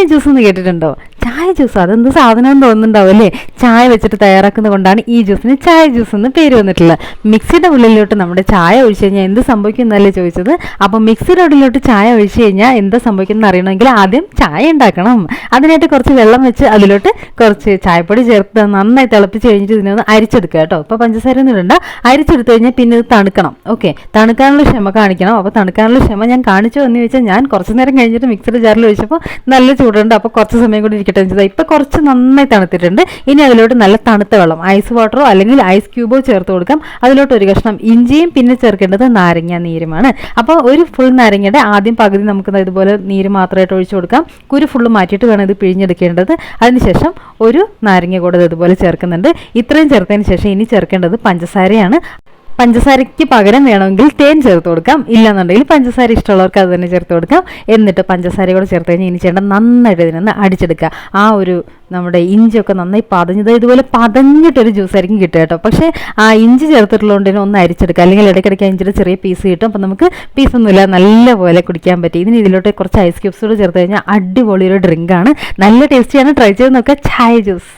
Juice എന്ന് കേട്ടിട്ടുണ്ടോ? ചായ ജ്യൂസ് അതെന്ത് സാധനം തോന്നുന്നുണ്ടാവും അല്ലേ? ചായ വെച്ചിട്ട് തയ്യാറാക്കുന്നത് കൊണ്ടാണ് ഈ ജ്യൂസിന് ചായ ജ്യൂസ് എന്ന് പേര് വന്നിട്ടുള്ളത്. മിക്സിയുടെ ഉള്ളിലോട്ട് നമ്മുടെ ചായ ഒഴിച്ചു കഴിഞ്ഞാൽ എന്ത് സംഭവിക്കും എന്നല്ലേ ചോദിച്ചത്. അപ്പം മിക്സിയുടെ ഉള്ളിലോട്ട് ചായ ഒഴിച്ചു കഴിഞ്ഞാൽ എന്താ സംഭവിക്കുന്നത് അറിയണമെങ്കിൽ ആദ്യം ചായ ഉണ്ടാക്കണം. അതിനായിട്ട് കുറച്ച് വെള്ളം വെച്ച് അതിലോട്ട് കുറച്ച് ചായപ്പൊടി ചേർത്ത് നന്നായി തിളപ്പിച്ച് കഴിഞ്ഞിട്ട് ഇതിനൊന്ന് അരിച്ചെടുക്കുക കേട്ടോ. ഇപ്പോൾ പഞ്ചസാര ഒന്നും ഇടണ്ട. അരിച്ചെടുത്ത് കഴിഞ്ഞാൽ പിന്നെ ഇത് തണുക്കണം. ഓക്കെ, തണുക്കാനുള്ള ക്ഷമ കാണിക്കണം. അപ്പോൾ തണുക്കാനുള്ള ക്ഷമ ഞാൻ കാണിച്ചു എന്ന് ചോദിച്ചാൽ ഞാൻ കുറച്ച് നേരം കഴിഞ്ഞിട്ട് മിക്സിയുടെ ജാറിൽ ഒഴിച്ചപ്പോൾ നല്ല ചൂടുണ്ട്. അപ്പോൾ കുറച്ച് സമയം കൂടി ഇരിക്കട്ടെ എന്ന് വെച്ചാൽ ഇപ്പോൾ കുറച്ച് നന്നായി തണുത്തിട്ടുണ്ട്. ഇനി അതിലോട്ട് നല്ല തണുത്ത വെള്ളം, ഐസ് വാട്ടറോ അല്ലെങ്കിൽ ഐസ് ക്യൂബോ ചേർത്ത് കൊടുക്കാം. അതിലോട്ട് ഒരു കഷ്ണം ഇഞ്ചിയും പിന്നെ ചേർക്കേണ്ടത് നാരങ്ങ നീരുമാണ്. അപ്പോൾ ഒരു ഫുൾ നാരങ്ങയുടെ ആദ്യം പകുതി നമുക്ക് ഇതുപോലെ നീര് മാത്രമായിട്ട് ഒഴിച്ചു കൊടുക്കാം. കുരു ഫുള്ള് മാറ്റിയിട്ട് വേണം ഇത് പിഴിഞ്ഞെടുക്കേണ്ടത്. അതിനുശേഷം ഒരു നാരങ്ങ കൂടെ ഇതുപോലെ ചേർക്കുന്നുണ്ട്. ഇത്രയും ചേർത്തതിന് ശേഷം ഇനി ചേർക്കേണ്ടത് പഞ്ചസാരയാണ്. പഞ്ചസാരയ്ക്ക് പകരം വേണമെങ്കിൽ തേൻ ചേർത്ത് കൊടുക്കാം. ഇല്ലാന്നുണ്ടെങ്കിൽ പഞ്ചസാര ഇഷ്ടമുള്ളവർക്ക് അത് തന്നെ ചേർത്ത് കൊടുക്കാം. എന്നിട്ട് പഞ്ചസാര കൂടെ ചേർത്ത് കഴിഞ്ഞാൽ ഇനി ചെയ്യേണ്ട നന്നായിട്ട് ഇതിനൊന്ന് അടിച്ചെടുക്കുക. ആ ഒരു നമ്മുടെ ഇഞ്ചിയൊക്കെ നന്നായി പതഞ്ഞത് ഇതുപോലെ പതഞ്ഞിട്ടൊരു ജ്യൂസ് ആയിരിക്കും കിട്ടുക കേട്ടോ. പക്ഷേ ആ ഇഞ്ചി ചേർത്തിട്ടുള്ളതുകൊണ്ട് തന്നെ ഒന്ന് അരിച്ചെടുക്കുക. അല്ലെങ്കിൽ ഇടയ്ക്കിടയ്ക്ക് ഇഞ്ചിയുടെ ചെറിയ പീസ് കിട്ടും. അപ്പം നമുക്ക് പീസൊന്നുമില്ല, നല്ലപോലെ കുടിക്കാൻ പറ്റും. ഇതിന് ഇതിലോട്ട് കുറച്ച് ഐസ് ക്യൂബ്സ് കൂടെ ചേർത്ത് കഴിഞ്ഞാൽ അടിപൊളി ഒരു ഡ്രിങ്കാണ്. നല്ല ടേസ്റ്റിയാണ്. ട്രൈ ചെയ്ത് നോക്കുക. ചായ ജ്യൂസ്.